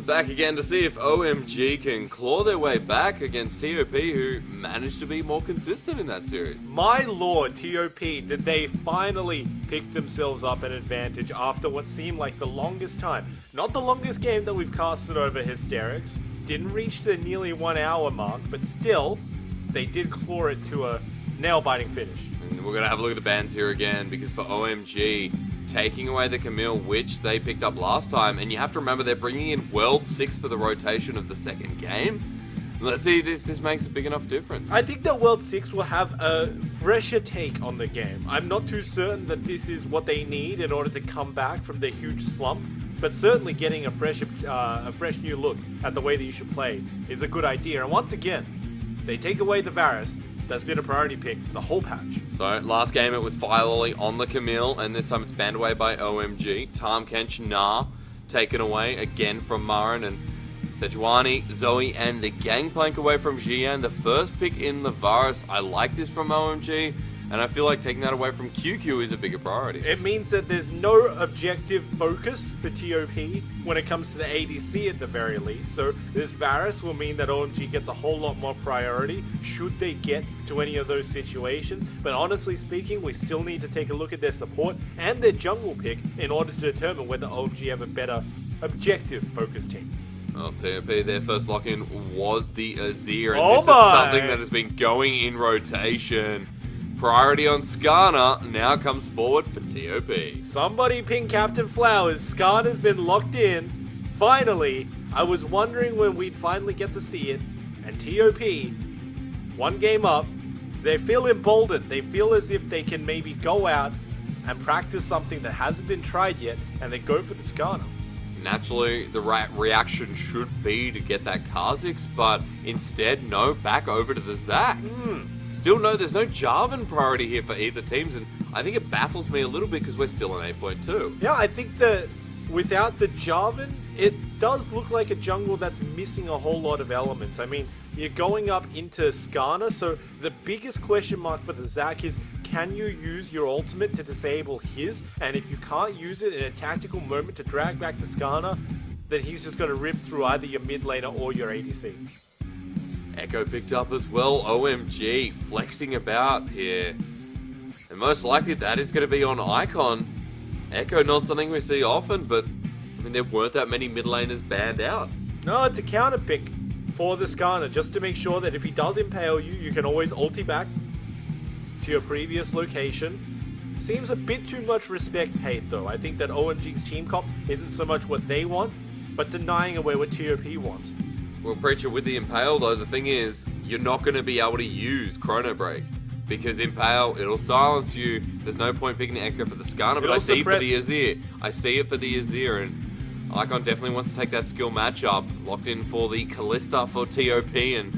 back again to see if OMG can claw their way back against TOP, who managed to be more consistent in that series. My lord, TOP, did they finally pick themselves up an advantage after what seemed like the longest time? Not the longest game that we've casted over Hysterics. Didn't reach the nearly 1 hour mark, but still, they did claw it to a nail-biting finish. And we're going to have a look at the bans here again, because for OMG, taking away the Camille, which they picked up last time, and you have to remember they're bringing in World 6 for the rotation of the second game. Let's see if this makes a big enough difference. I think that World 6 will have a fresher take on the game. I'm not too certain that this is what they need in order to come back from their huge slump, but certainly getting a fresh new look at the way that you should play is a good idea. And once again, they take away the Varus. That's been a priority pick the whole patch. So, last game it was Fire Lolly on the Camille, and this time it's banned away by OMG. Tarm Kench, Nah, taken away again from Marin, and Sejuani, Zoe, and the Gangplank away from Xian. The first pick in the Varus. I like this from OMG, and I feel like taking that away from QQ is a bigger priority. It means that there's no objective focus for TOP when it comes to the ADC at the very least. So this Varus will mean that OMG gets a whole lot more priority should they get to any of those situations. But honestly speaking, we still need to take a look at their support and their jungle pick in order to determine whether OMG have a better objective focus team. Well, TOP, their first lock-in was the Azir, and Oh this is my. something that has been going in rotation. Priority on Skarner now comes forward for TOP. Somebody ping Captain Flowers. Skarner's been locked in. Finally, I was wondering when we'd finally get to see it. And TOP, one game up, they feel emboldened. They feel as if they can maybe go out and practice something that hasn't been tried yet, and they go for the Skarner. Naturally, the right reaction should be to get that Kha'Zix, but instead, no, back over to the Zac. Still no, there's no Jarvan priority here for either teams, and I think it baffles me a little bit because we're still on 8.2. Yeah, I think that without the Jarvan, it does look like a jungle that's missing a whole lot of elements. I mean, you're going up into Skarner, so the biggest question mark for the Zac is, can you use your ultimate to disable his? And if you can't use it in a tactical moment to drag back the Skarner, then he's just going to rip through either your mid laner or your ADC. Echo picked up as well. OMG flexing about here. And most likely that is going to be on Icon. Echo, not something we see often, but I mean, there weren't that many mid laners banned out. No, it's a counter pick for the Skarner, just to make sure that if he does impale you, you can always ulti back to your previous location. Seems a bit too much respect-hate though. I think that OMG's team comp isn't so much what they want, but denying away what TOP wants. Well, Preacher, with the Impale though, the thing is, you're not going to be able to use Chrono Break. Because Impale, it'll silence you. There's no point picking the Echo for the Skarner, but I see it for the Azir. I see it for the Azir, and Icon definitely wants to take that skill matchup. Locked in for the Kalista for TOP, and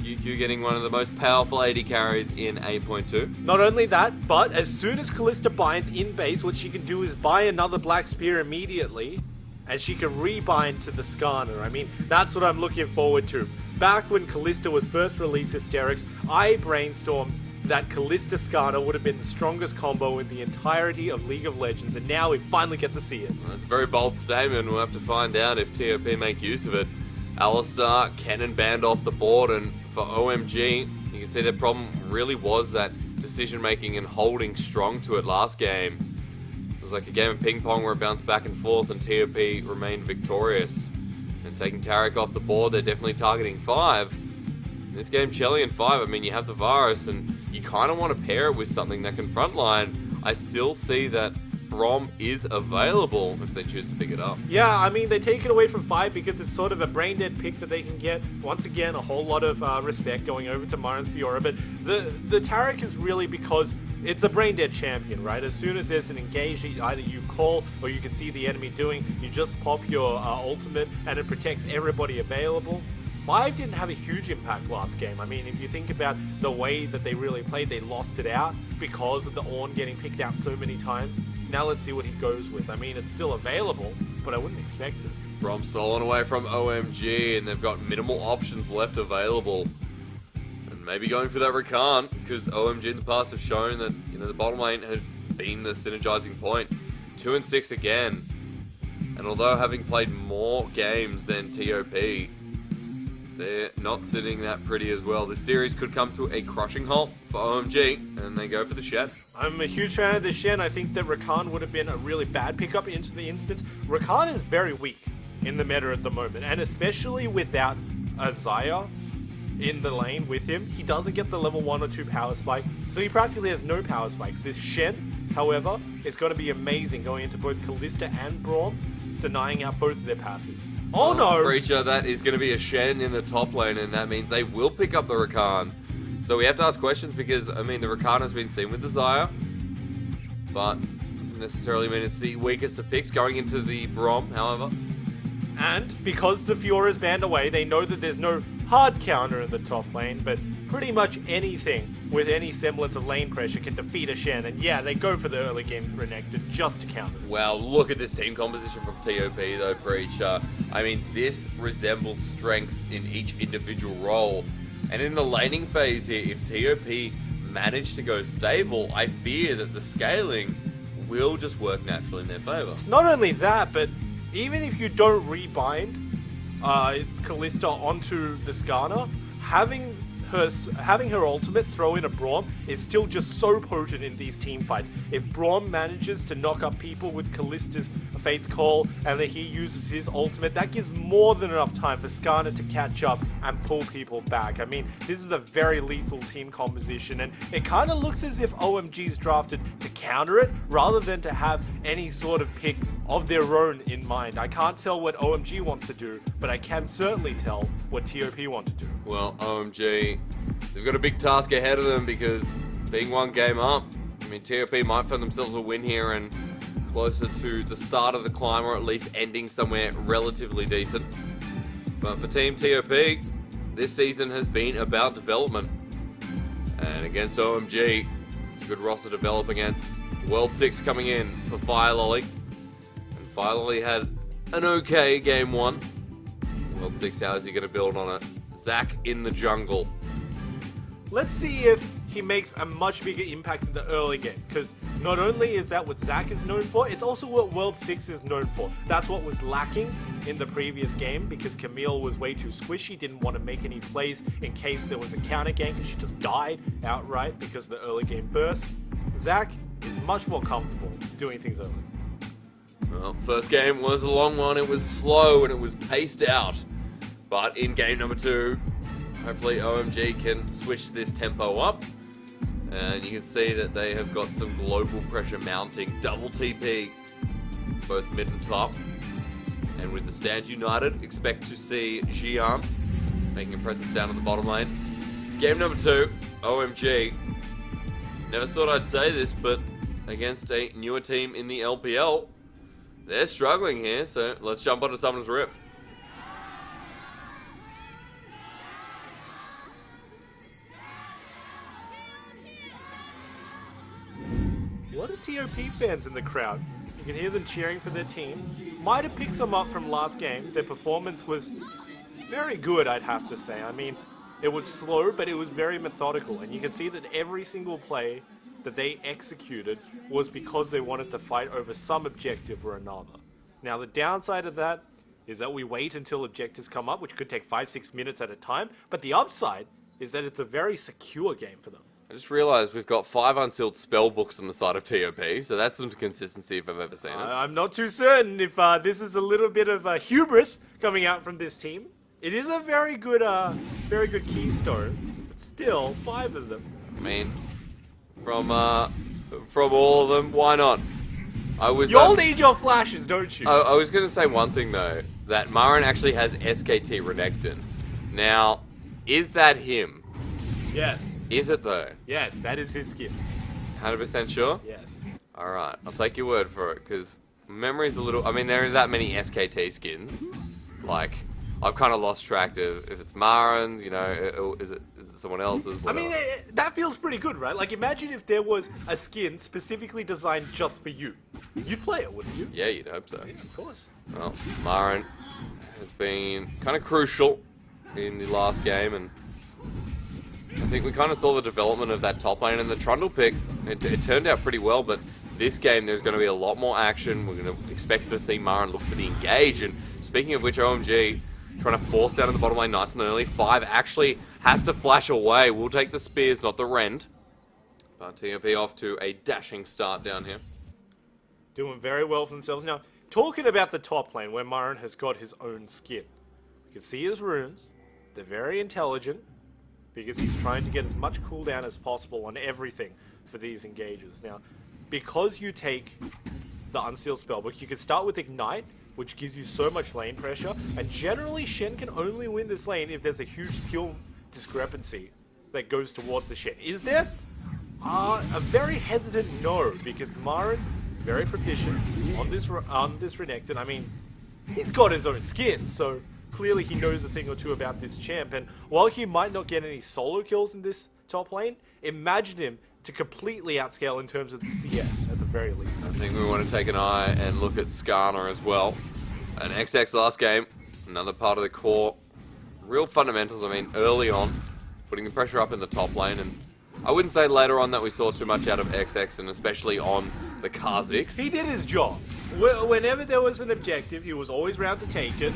QQ getting one of the most powerful AD carries in 8.2. Not only that, but as soon as Kalista binds in base, what she can do is buy another Black Spear immediately, and she can rebind to the Skarner. I mean, that's what I'm looking forward to. Back when Kalista was first released Hysterics, I brainstormed that Kalista Skarner would have been the strongest combo in the entirety of League of Legends, and now we finally get to see it. That's a very bold statement. We'll have to find out if TOP make use of it. Alistar, Cannon banned off the board, and for OMG, you can see their problem really was that decision making and holding strong to it last game. It was like a game of ping pong where it bounced back and forth, and TOP remained victorious. And taking Taric off the board, they're definitely targeting 5. In this game, Shelly and 5, I mean, you have the Varus, and you kind of want to pair it with something that can frontline. I still see that Brom is available if they choose to pick it up. Yeah, I mean, they take it away from 5 because it's sort of a brain-dead pick that they can get. Once again, a whole lot of respect going over to Marin's Fiora, but the Taric is really because it's a brain-dead champion, right? As soon as there's an engage, either you call or you can see the enemy doing, you just pop your ultimate and it protects everybody available. 5 didn't have a huge impact last game. I mean, if you think about the way that they really played, they lost it out because of the Ornn getting picked out so many times. Now let's see what he goes with. I mean, it's still available, but I wouldn't expect it. Brom stolen away from OMG, and they've got minimal options left available. And maybe going for that Rakan, because OMG in the past have shown that, you know, the bottom lane has been the synergizing point. 2 and 6 again. And although having played more games than TOP, they're not sitting that pretty as well. This series could come to a crushing halt for OMG, and they go for the Shen. I'm a huge fan of the Shen. I think that Rakan would have been a really bad pickup into the instance. Rakan is very weak in the meta at the moment, and especially without a Xayah in the lane with him, he doesn't get the level 1 or 2 power spike, so he practically has no power spikes. This Shen, however, is going to be amazing going into both Kalista and Braum, denying out both of their passives. Oh no! Breacher, that is going to be a Shen in the top lane, and that means they will pick up the Rakan. So we have to ask questions because, I mean, the Rakan has been seen with the Xayah, but doesn't necessarily mean it's the weakest of picks going into the Braum, however. And because the Fiora is banned away, they know that there's no hard counter in the top lane, but pretty much anything with any semblance of lane pressure can defeat a Shen, and yeah, they go for the early game Renekton just to counter it. Well, look at this team composition from TOP though, Breacher. I mean, this resembles strengths in each individual role. And in the laning phase here, if TOP manage to go stable, I fear that the scaling will just work naturally in their favor. It's not only that, but even if you don't rebind Kalista onto the Skarner, having her ultimate throw in a Braum is still just so potent in these team fights. If Braum manages to knock up people with Kalista's Fate's Call and then he uses his ultimate, that gives more than enough time for Skarner to catch up and pull people back. I mean, this is a very lethal team composition, and it kind of looks as if OMG's drafted to counter it rather than to have any sort of pick of their own in mind. I can't tell what OMG wants to do, but I can certainly tell what TOP want to do. Well, OMG, they've got a big task ahead of them because being one game up, I mean, TOP might find themselves a win here and closer to the start of the climb, or at least ending somewhere relatively decent. But for Team TOP, this season has been about development. And against OMG, it's a good roster to develop against. World 6 coming in for Firelolly. And Firelolly had an okay game 1. World 6, how is he going to build on it? Zac in the jungle. Let's see if he makes a much bigger impact in the early game, because not only is that what Zac is known for, it's also what World 6 is known for. That's what was lacking in the previous game, because Camille was way too squishy, didn't want to make any plays in case there was a counter gank, and she just died outright because of the early game burst. Zac is much more comfortable doing things early. Well, first game was a long one, it was slow and it was paced out. But in game number 2, hopefully OMG can switch this tempo up. And you can see that they have got some global pressure mounting. Double TP, both mid and top. And with the stand united, expect to see Xian making a presence down in the bottom lane. Game number 2, OMG. Never thought I'd say this, but against a newer team in the LPL, they're struggling here, so let's jump onto Summoner's Rift. A lot of TOP fans in the crowd. You can hear them cheering for their team. Might have picked some up from last game. Their performance was very good, I'd have to say. I mean, it was slow, but it was very methodical. And you can see that every single play that they executed was because they wanted to fight over some objective or another. Now, the downside of that is that we wait until objectives come up, which could take 5-6 minutes at a time. But the upside is that it's a very secure game for them. I just realized we've got 5 unsealed spell books on the side of TOP, so that's some consistency if I've ever seen it. I'm not too certain if this is a little bit of hubris coming out from this team. It is a very good keystone, but still, 5 of them. I mean, from all of them, why not? You all need your flashes, don't you? I was going to say one thing though, that Marin actually has SKT Renekton. Now, is that him? Yes. Is it though? Yes, that is his skin. 100% sure? Yes. Alright, I'll take your word for it, because memory's a little... I mean, there are that many SKT skins. Like, I've kind of lost track of if it's Marin's, you know, is it someone else's? I mean, that feels pretty good, right? Like, imagine if there was a skin specifically designed just for you. You'd play it, wouldn't you? Yeah, you'd hope so. Yeah, of course. Well, Marin has been kind of crucial in the last game, and I think we kind of saw the development of that top lane, and the Trundle pick, it turned out pretty well, but this game, there's going to be a lot more action. We're going to expect to see Marin look for the engage. And speaking of which, OMG trying to force down in the bottom lane nice and early. 5 actually has to flash away. We'll take the spears, not the rend. But TOP off to a dashing start down here. Doing very well for themselves. Now, talking about the top lane, where Marin has got his own skin. You can see his runes. They're very intelligent, because he's trying to get as much cooldown as possible on everything for these engages. Now, because you take the Unsealed Spellbook, you can start with Ignite, which gives you so much lane pressure, and generally Shen can only win this lane if there's a huge skill discrepancy that goes towards the Shen. Is there? A very hesitant no, because Marin is very proficient on this Renekton. I mean, he's got his own skin, so clearly he knows a thing or two about this champ, and while he might not get any solo kills in this top lane, imagine him to completely outscale in terms of the CS, at the very least. I think we want to take an eye and look at Skarner as well. An XX last game, another part of the core. Real fundamentals, I mean, early on, putting the pressure up in the top lane, and I wouldn't say later on that we saw too much out of XX, and especially on the Kha'Zix. He did his job. Whenever there was an objective, he was always round to take it.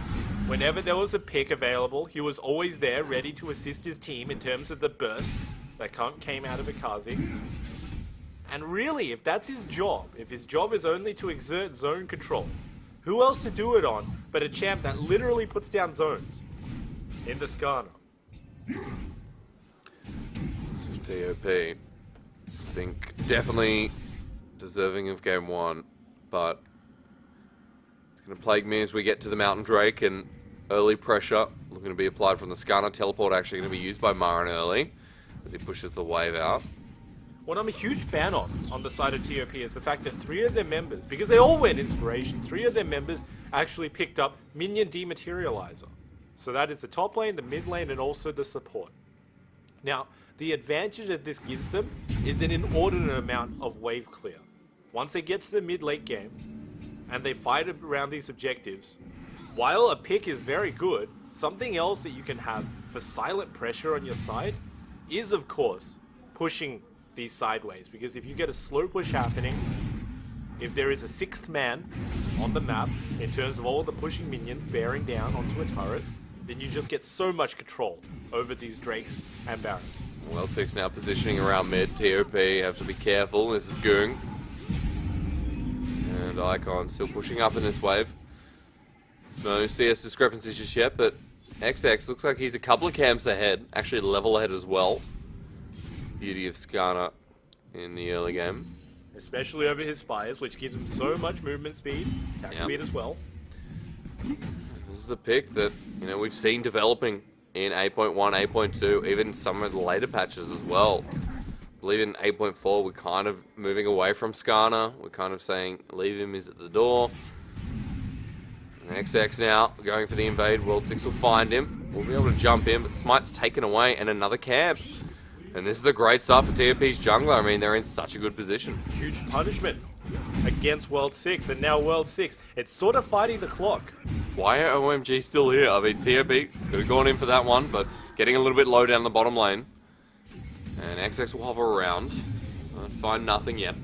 Whenever there was a pick available, he was always there, ready to assist his team in terms of the burst that came out of a Kha'Zix. And really, if that's his job, if his job is only to exert zone control, who else to do it on but a champ that literally puts down zones in the Skarner? TOP, I think definitely deserving of game 1, but it's going to plague me as we get to the Mountain Drake, and early pressure looking to be applied from the Skarner. Teleport actually going to be used by Marin early as he pushes the wave out. What I'm a huge fan of on the side of TOP is the fact that 3 of their members, because they all went Inspiration, 3 of their members actually picked up Minion Dematerializer. So that is the top lane, the mid lane, and also the support. Now, the advantage that this gives them is an inordinate amount of wave clear. Once they get to the mid-late game, and they fight around these objectives, while a pick is very good, something else that you can have for silent pressure on your side is, of course, pushing these sideways. Because if you get a slow push happening, if there is a 6th man on the map, in terms of all the pushing minions bearing down onto a turret, then you just get so much control over these Drakes and Barons. Well, 6 now positioning around mid. TOP have to be careful. This is Goong. And Icon still pushing up in this wave. No CS discrepancies just yet, but XX looks like he's a couple of camps ahead. Actually level ahead as well. Beauty of Skarner in the early game. Especially over his Spires, which gives him so much movement speed, attack speed as well. This is the pick that, you know, we've seen developing in 8.1, 8.2, even some of the later patches as well. I believe in 8.4 we're kind of moving away from Skarner. We're kind of saying leave him, is at the door. And XX now going for the invade. World 6 will find him. We'll be able to jump in, but the smite's taken away and another camp. And this is a great start for TOP's jungler. I mean, they're in such a good position. Huge punishment against World 6, and now World 6, it's sort of fighting the clock. Why are OMG still here? I mean, TOP could have gone in for that one, but getting a little bit low down the bottom lane. And XX will hover around. Find nothing yet.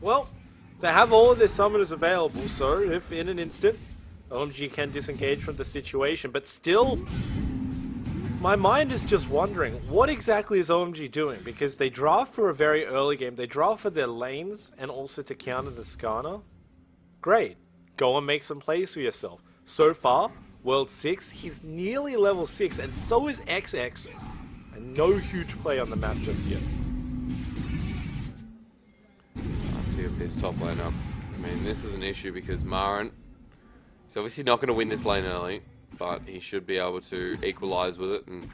Well, they have all of their summoners available, so if in an instant, OMG can disengage from the situation, but still, my mind is just wondering, what exactly is OMG doing? Because they draft for a very early game, they draft for their lanes, and also to counter the Skarner. Great. Go and make some plays for yourself. So far, World 6, he's nearly level 6, and so is XX. And no huge play on the map just yet. TOP's top lane up. I mean, this is an issue because Marin, he's obviously not going to win this lane early, but he should be able to equalize with it, and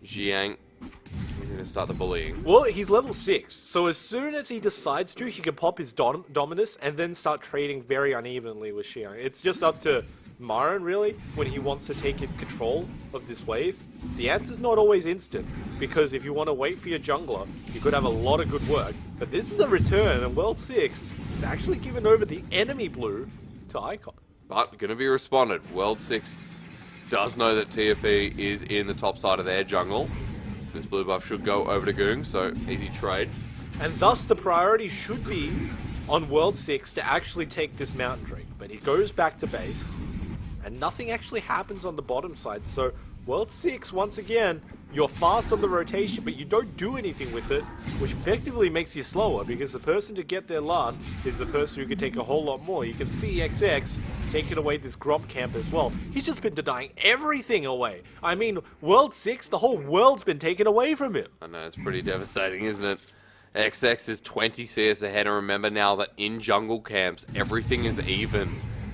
Jiang is going to start the bullying. Well, he's level 6, so as soon as he decides to, he can pop his Dominus and then start trading very unevenly with Xiang. It's just up to Marin, really, when he wants to take control of this wave. The answer's not always instant, because if you want to wait for your jungler, you could have a lot of good work. But this is a return, and World 6 is actually given over the enemy blue to Icon. But going to be responded. World 6 does know that TOP is in the top side of their jungle. This blue buff should go over to Goong, so easy trade. And thus the priority should be on World 6 to actually take this Mountain Drake, but he goes back to base, and nothing actually happens on the bottom side. So World 6, once again, you're fast on the rotation, but you don't do anything with it, which effectively makes you slower, because the person to get there last is the person who can take a whole lot more. You can see XX taking away this Gromp camp as well. He's just been denying everything away. I mean, World 6, the whole world's been taken away from him. I know, it's pretty devastating, isn't it? XX is 20 CS ahead, and remember now that in jungle camps, everything is even.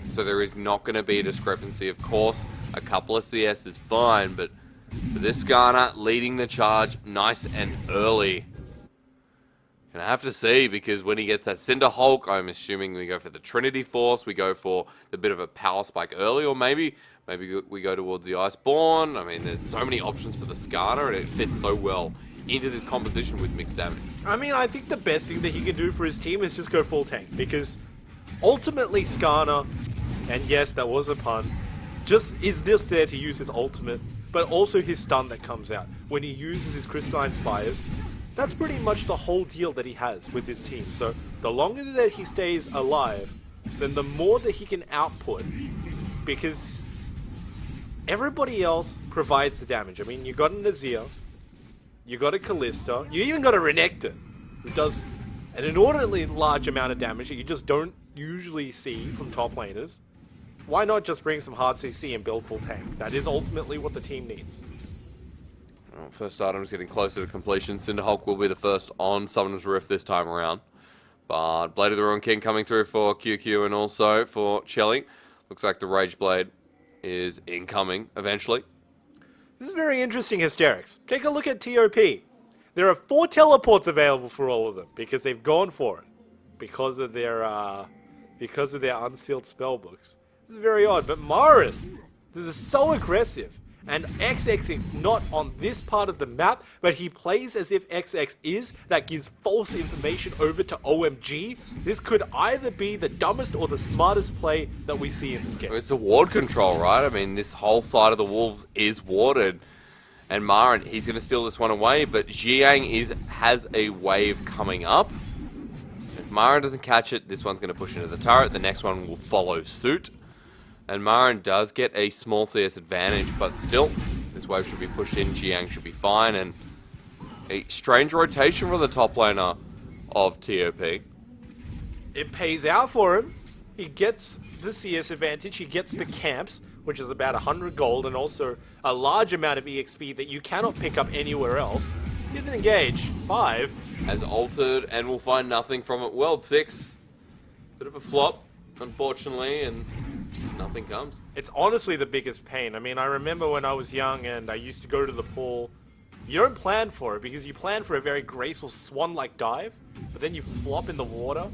So there is not going to be a discrepancy. Of course, a couple of CS is fine, but for this Skarner leading the charge nice and early. And I have to see, because when he gets that Cinder Hulk, I'm assuming we go for the Trinity Force, we go for the bit of a power spike early, or maybe we go towards the Iceborne. I mean, there's so many options for the Skarner, and it fits so well into this composition with mixed damage. I mean, I think the best thing that he can do for his team is just go full tank, because ultimately Skarner, and yes, that was a pun, just is this there to use his ultimate, but also his stun that comes out when he uses his Crystalline Spires. That's pretty much the whole deal that he has with his team. So the longer that he stays alive, then the more that he can output, because everybody else provides the damage. I mean, you got an Azir, you got a Callista, you even got a Renekton, who does an inordinately large amount of damage that you just don't usually see from top laners. Why not just bring some hard CC and build full tank? That is ultimately what the team needs. Well, first item's getting closer to completion. Cinderhulk will be the first on Summoner's Rift this time around. But Blade of the Ruin King coming through for QQ and also for Shelly. Looks like the Rage Blade is incoming eventually. This is very interesting, Hysterics. Take a look at TOP. There are 4 teleports available for all of them because they've gone for it. Because of their unsealed spellbooks. This is very odd, but Marin, this is so aggressive. And XX is not on this part of the map, but he plays as if XX is. That gives false information over to OMG. This could either be the dumbest or the smartest play that we see in this game. It's a ward control, right? I mean, this whole side of the Wolves is warded. And Marin, he's going to steal this one away, but Jiang has a wave coming up. If Marin doesn't catch it, this one's going to push into the turret. The next one will follow suit. And Marin does get a small CS advantage, but still, this wave should be pushed in. Jiang should be fine, and a strange rotation for the top laner of TOP. It pays out for him. He gets the CS advantage, he gets the camps, which is about 100 gold, and also a large amount of EXP that you cannot pick up anywhere else. He doesn't engage. 5. Has altered, and we'll find nothing from it. World 6, bit of a flop, unfortunately, and nothing comes. It's honestly the biggest pain. I mean, I remember when I was young and I used to go to the pool. You don't plan for it because you plan for a very graceful swan-like dive, but then you flop in the water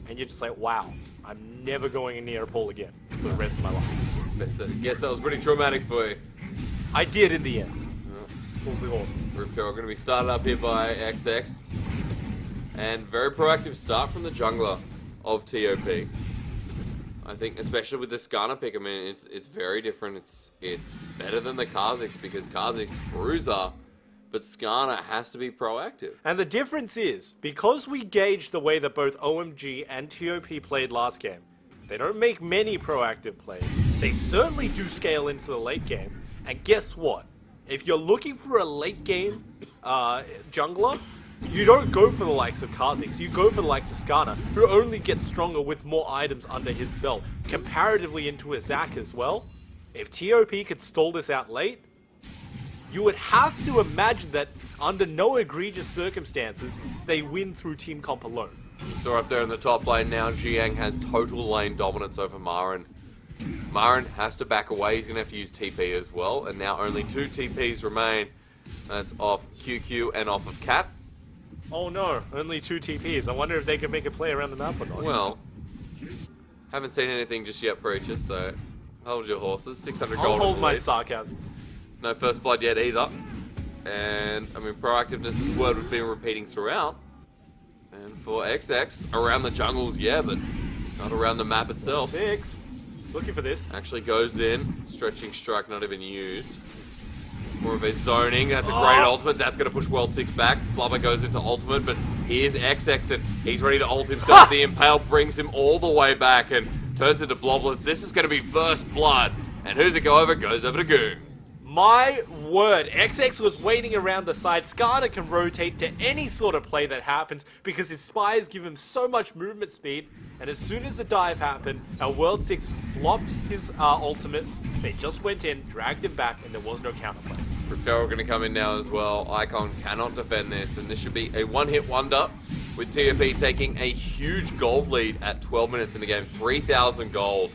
and you're just like, wow, I'm never going near a pool again for the rest of my life. Guess that was pretty traumatic for you. I did in the end. Pools are awesome. We're going to be started up here by XX. And very proactive start from the jungler of TOP. I think, especially with the Skarner pick, I mean, it's very different. It's better than the Kha'Zix because Kha'Zix bruiser, but Skarner has to be proactive. And the difference is, because we gauged the way that both OMG and TOP played last game, they don't make many proactive plays. They certainly do scale into the late game. And guess what? If you're looking for a late game jungler, you don't go for the likes of Kha'Zix, you go for the likes of Skarner, who only gets stronger with more items under his belt, comparatively into a Zac as well. If TOP could stall this out late, you would have to imagine that under no egregious circumstances, they win through team comp alone. So up there in the top lane now, Jiang has total lane dominance over Marin. Marin has to back away, he's going to have to use TP as well, and now only 2 TPs remain. That's off QQ and off of Cat. Oh no, only 2 TPs. I wonder if they can make a play around the map or not. Well, haven't seen anything just yet, Preacher, so hold your horses. 600 gold. I'll hold my sarcasm. No first blood yet either. And, I mean, proactiveness is a word we've been repeating throughout. And for XX, around the jungles, yeah, but not around the map itself. 6. Looking for this. Actually goes in. Stretching strike not even used. More of a zoning. That's a great ultimate. That's going to push World 6 back. Flubber goes into ultimate, but Here's XX, and he's ready to ult himself. The Impale brings him all the way back and turns into Bloblets. This is going to be first blood. And who's it go over? Goes over to Goon. My word, XX was waiting around the side. Skarner can rotate to any sort of play that happens because his Spires give him so much movement speed. And as soon as the dive happened, our World 6 flopped his ultimate. They just went in, dragged him back, and there was no counterplay. Profero going to come in now as well. Icon cannot defend this, and this should be a one-hit wonder with TFP taking a huge gold lead at 12 minutes in the game. 3,000 gold.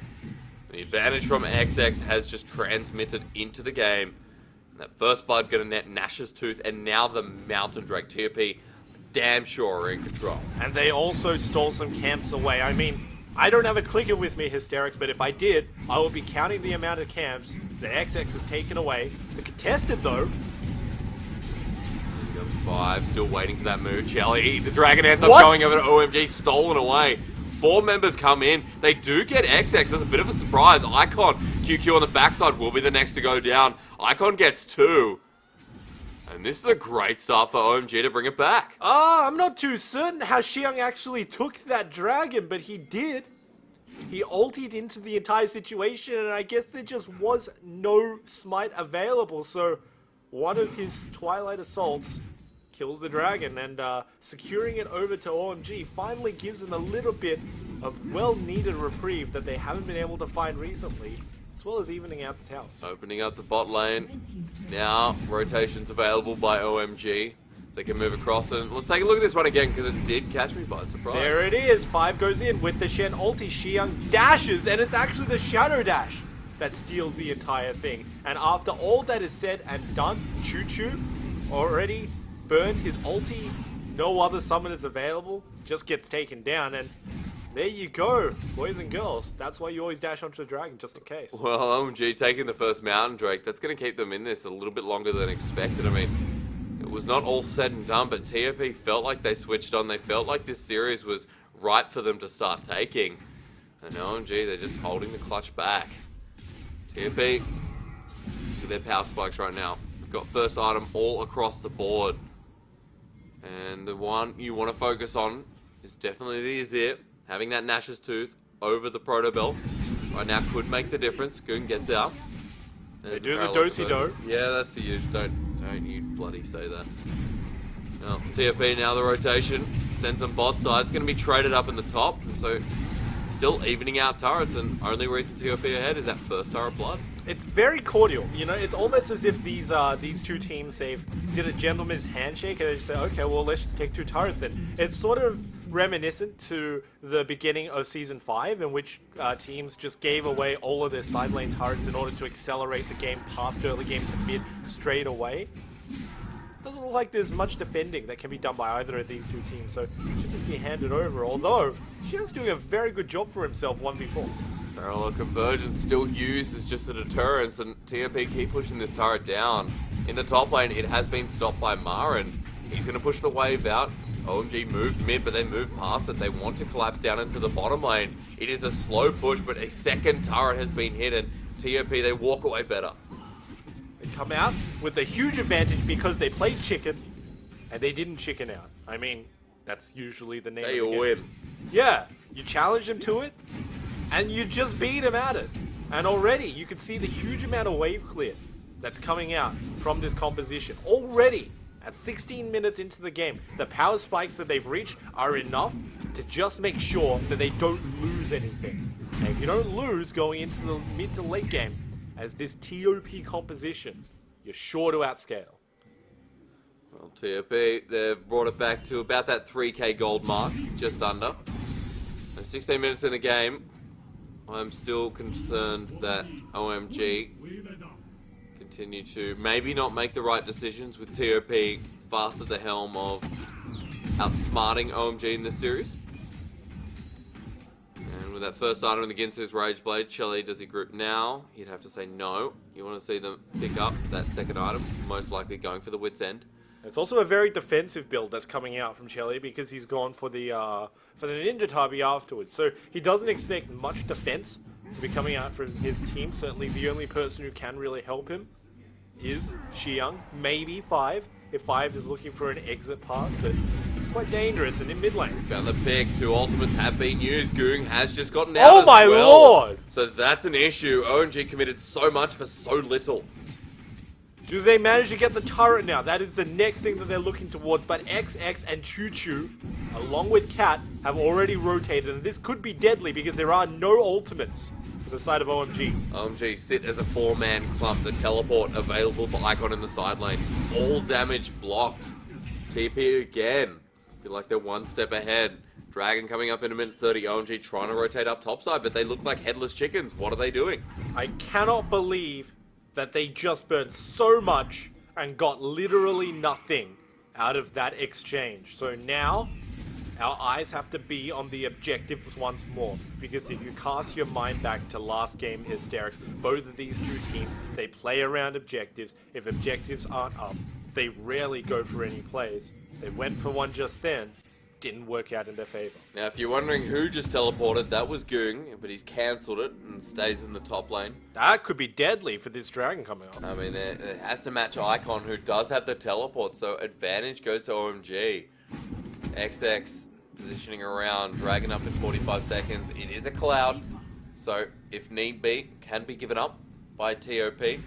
The advantage from XX has just transmitted into the game. And that first blood going to net Nash's Tooth, and now the Mountain Drake. TFP damn sure are in control. And they also stole some camps away. I mean, I don't have a clicker with me, Hysterics, but if I did, I would be counting the amount of camps that XX has taken away. It's contested, though. Here comes 5, still waiting for that move. Jelly, the Dragon ends up What? going over to OMG, stolen away. 4 members come in. They do get XX. That's a bit of a surprise. Icon, QQ on the backside will be the next to go down. Icon gets 2. And this is a great start for OMG to bring it back. I'm not too certain how Xiang actually took that dragon, but he did. He ultied into the entire situation, and I guess there just was no smite available, so one of his Twilight Assaults kills the dragon, and securing it over to OMG finally gives him a little bit of well-needed reprieve that they haven't been able to find recently, as well as evening out the tower. Opening up the bot lane. Now, rotations available by OMG. They can move across, and let's take a look at this one again, because it did catch me by surprise. There it is. 5 goes in with the Shen ulti. Xiang dashes, and it's actually the Shadow Dash that steals the entire thing. And after all that is said and done, Choo Choo already burned his ulti. No other summoners available. Just gets taken down, and there you go, boys and girls. That's why you always dash onto the dragon, just in case. Well, OMG taking the first Mountain Drake, that's going to keep them in this a little bit longer than expected. I mean, it was not all said and done, but TFP felt like they switched on. They felt like this series was ripe for them to start taking. And OMG, they're just holding the clutch back. TFP, with their power spikes right now. We've got first item all across the board. And the one you want to focus on is definitely the Azir. Having that Nash's Tooth over the Proto Bell right now could make the difference. Goon gets out. They do the do-si-do. Yeah, that's a huge. Don't you bloody say that. Well, TFP now the rotation. Sends them bot side. It's going to be traded up in the top. And so still evening out turrets, and only reason TFP ahead is that first turret blood. It's very cordial, you know. It's almost as if these two teams did a gentleman's handshake and they just say, okay, well, let's just take 2 turrets then. It's sort of reminiscent to the beginning of Season 5, in which teams just gave away all of their side lane turrets in order to accelerate the game past early game to mid straight away. Doesn't look like there's much defending that can be done by either of these two teams, so it should just be handed over, although Xiang's doing a very good job for himself 1v4. Parallel convergence still used as just a deterrence, and TFP keep pushing this turret down. In the top lane, it has been stopped by Marin. He's going to push the wave out. OMG moved mid, but they moved past it. They want to collapse down into the bottom lane. It is a slow push, but a second turret has been hit, and TFP, they walk away better. They come out with a huge advantage because they played chicken, and they didn't chicken out. I mean, that's usually the name of the game. win. Yeah, you challenge them to it, and you just beat them at it. And already, you can see the huge amount of wave clear that's coming out from this composition. Already, at 16 minutes into the game, the power spikes that they've reached are enough to just make sure that they don't lose anything. And if you don't lose going into the mid to late game, as this TOP composition, you're sure to outscale. Well, TFP, they've brought it back to about that 3k gold mark, just under. And 16 minutes in the game, I'm still concerned that OMG continue to maybe not make the right decisions, with TOP fast at the helm of outsmarting OMG in this series. And with that first item against his Rage Blade, Chelly, does he group now? You'd have to say no. You want to see them pick up that second item, most likely going for the Wit's End. It's also a very defensive build that's coming out from Chelly because he's gone for the Ninja Tabi afterwards. So he doesn't expect much defense to be coming out from his team. Certainly the only person who can really help him is Xiang, maybe 5, if 5 is looking for an exit path, but he's quite dangerous and in mid lane. Found the pick. 2 ultimates have been used. Goong has just gotten out Oh as my well. lord! So that's an issue. OMG committed so much for so little. Do they manage to get the turret now? That is the next thing that they're looking towards. But XX and Choo Choo, along with Cat, have already rotated. And this could be deadly because there are no ultimates for the side of OMG. OMG sit as a 4-man clump. The teleport available for Icon in the side lane. All damage blocked. TP again. Feel like they're one step ahead. Dragon coming up in a minute 30. OMG trying to rotate up topside, but they look like headless chickens. What are they doing? I cannot believe that they just burned so much and got literally nothing out of that exchange. So now, our eyes have to be on the objectives once more. Because if you cast your mind back to last game Hysterics, both of these two teams, they play around objectives. If objectives aren't up, they rarely go for any plays. They went for one just then. Didn't work out in their favor. Now, if you're wondering who just teleported, that was Goong, but he's cancelled it and stays in the top lane. That could be deadly for this Dragon coming up. I mean, it has to match Icon, who does have the teleport, so advantage goes to OMG. XX positioning around, Dragon up in 45 seconds. It is a cloud, so if need be, can be given up by TOP.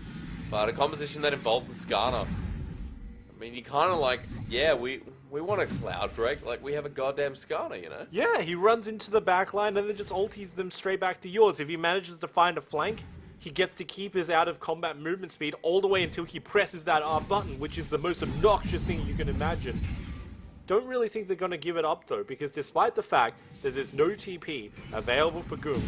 But a composition that involves the Skarner. I mean, you kind of like, yeah, we want a cloud, Drake. Like, we have a goddamn Skarner, you know? Yeah, he runs into the back line and then just ulties them straight back to yours. If he manages to find a flank, he gets to keep his out-of-combat movement speed all the way until he presses that R button, which is the most obnoxious thing you can imagine. Don't really think they're going to give it up, though, because despite the fact that there's no TP available for Goong,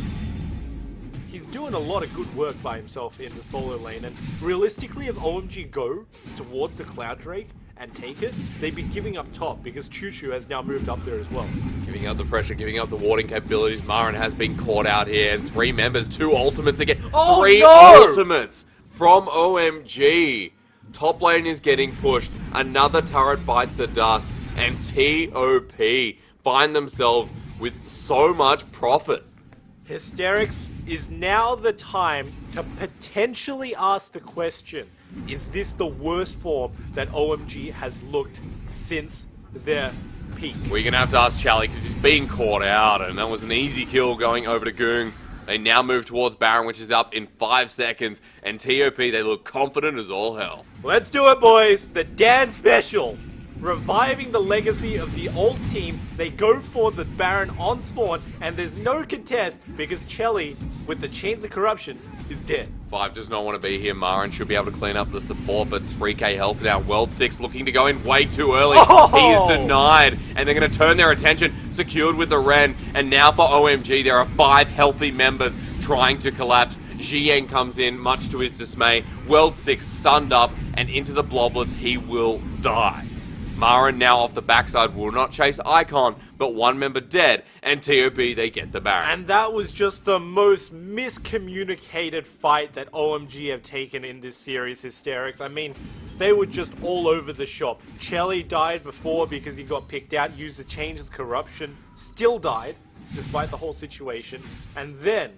he's doing a lot of good work by himself in the solo lane, and realistically, if OMG go towards the Cloud Drake and take it, they'd be giving up top because Choo Choo has now moved up there as well. Giving up the pressure, giving up the warding capabilities. Marin has been caught out here, and 3 members, 2 ultimates again. Oh, 3 no! ultimates from OMG. Top lane is getting pushed. Another turret bites the dust, and TOP find themselves with so much profit. Hysterics is now the time to potentially ask the question, is this the worst form that OMG has looked since their peak? We're going to have to ask Charlie because he's being caught out, and that was an easy kill going over to Goong. They now move towards Baron, which is up in 5 seconds, and TOP, they look confident as all hell. Let's do it, boys. The Dan Special. Reviving the legacy of the old team, they go for the Baron on spawn, and there's no contest because Chelly, with the Chains of Corruption, is dead. 5 does not want to be here. Marin should be able to clean up the support, but 3k health now. World 6 looking to go in way too early. Oh! He is denied, and they're going to turn their attention, secured with the Ren, and now for OMG, there are 5 healthy members trying to collapse. Jiang comes in, much to his dismay. World 6 stunned up, and into the bloblets, he will die. Marin now off the backside will not chase Icon, but 1 member dead, and TOP, they get the Baron. And that was just the most miscommunicated fight that OMG have taken in this series, Hysterics. I mean, they were just all over the shop. Chelly died before because he got picked out, used the Change's Corruption, still died, despite the whole situation. And then,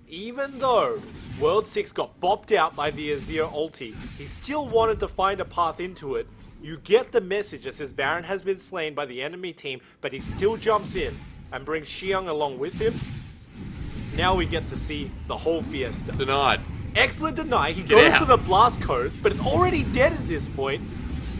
even though World 6 got bopped out by the Azir ulti, he still wanted to find a path into it. You get the message that says Baron has been slain by the enemy team, but he still jumps in and brings Xiang along with him. Now we get to see the whole fiesta. Denied. Excellent deny. He Get goes out. to the blast code, but it's already dead at this point.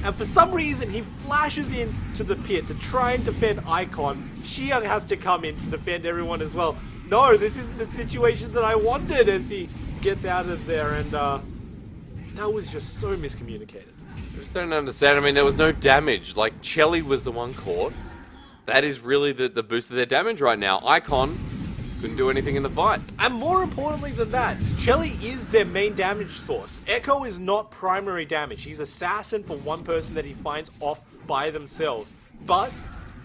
And for some reason, he flashes into the pit to try and defend Icon. Xiang has to come in to defend everyone as well. No, this isn't the situation that I wanted as he gets out of there, and that was just so miscommunicated. I just don't understand. I mean, there was no damage. Like, Chelly was the one caught. That is really the boost of their damage right now. Icon couldn't do anything in the fight. And more importantly than that, Chelly is their main damage source. Echo is not primary damage. He's assassin for one person that he finds off by themselves. But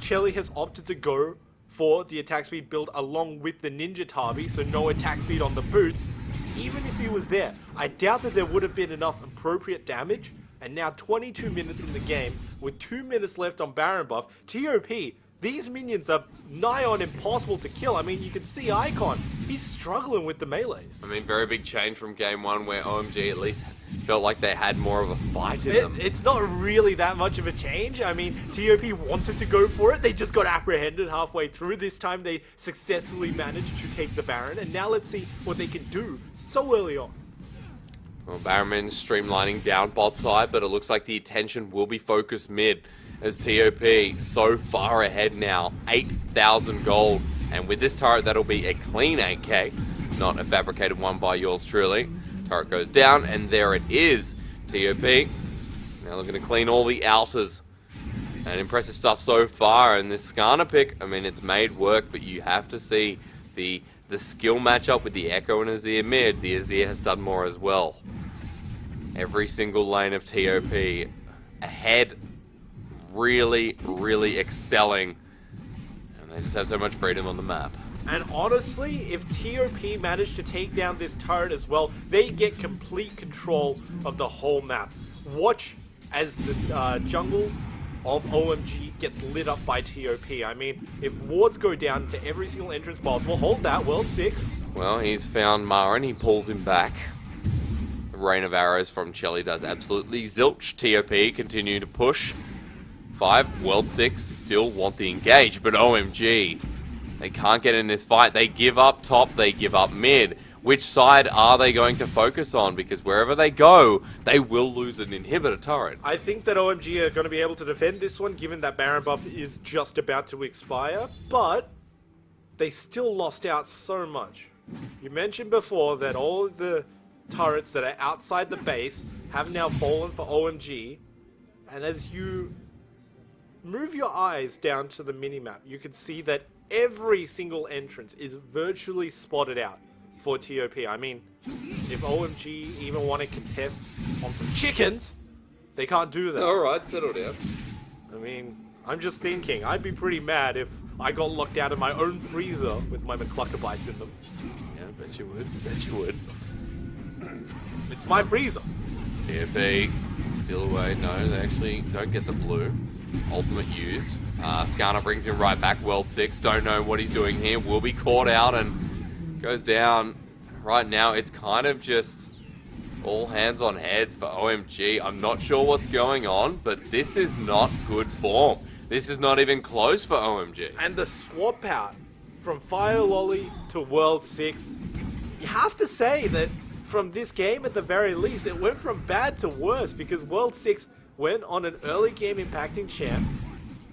Chelly has opted to go for the attack speed build along with the Ninja Tabi, so no attack speed on the boots. Even if he was there, I doubt that there would have been enough appropriate damage. And now 22 minutes in the game, with 2 minutes left on Baron buff, TOP, these minions are nigh on impossible to kill. I mean, you can see Icon he's struggling with the melees. I mean, very big change from game one where OMG at least felt like they had more of a fight in them. It's not really that much of a change. I mean, TOP wanted to go for it. They just got apprehended halfway through. This time they successfully managed to take the Baron. And now let's see what they can do so early on. Well, Barrowman's streamlining down bot side, but it looks like the attention will be focused mid as TOP so far ahead now, 8,000 gold. And with this turret, that'll be a clean 8k, not a fabricated one by yours truly. Turret goes down, and there it is. TOP now looking to clean all the outers. And impressive stuff so far. And this Skarner pick, I mean, it's made work, but you have to see the skill matchup with the Echo and Azir mid. The Azir has done more as well. Every single lane of TOP ahead, really, really excelling. And they just have so much freedom on the map. And honestly, if TOP manage to take down this turret as well, they get complete control of the whole map. Watch as the jungle of OMG gets lit up by TOP. I mean, if wards go down to every single entrance possible, hold that, World 6. Well, he's found Marin, he pulls him back. The rain of arrows from Chelly does absolutely zilch. TOP continue to push. 5, World 6 still want the engage, but OMG, they can't get in this fight. They give up top, they give up mid. Which side are they going to focus on? Because wherever they go, they will lose an inhibitor turret. I think that OMG are going to be able to defend this one, given that Baron buff is just about to expire, but they still lost out so much. You mentioned before that all of the turrets that are outside the base have now fallen for OMG, and as you move your eyes down to the minimap, you can see that every single entrance is virtually spotted out for TOP. I mean, if OMG even want to contest on some chickens, they can't do that. Alright, settle down. I mean, I'm just thinking, I'd be pretty mad if I got locked out of my own freezer with my McClucker bites in them. Yeah, bet you would. Bet you would. It's my freezer. TOP still away. No, they actually don't get the blue. Ultimate used. Skarner brings him right back. World 6. Don't know what he's doing here. Will be caught out and goes down. Right now, it's kind of just all hands on heads for OMG. I'm not sure what's going on, but this is not good form. This is not even close for OMG. And the swap out from Fire Lolly to World 6, you have to say that from this game, at the very least, it went from bad to worse, because World 6 went on an early game impacting champ,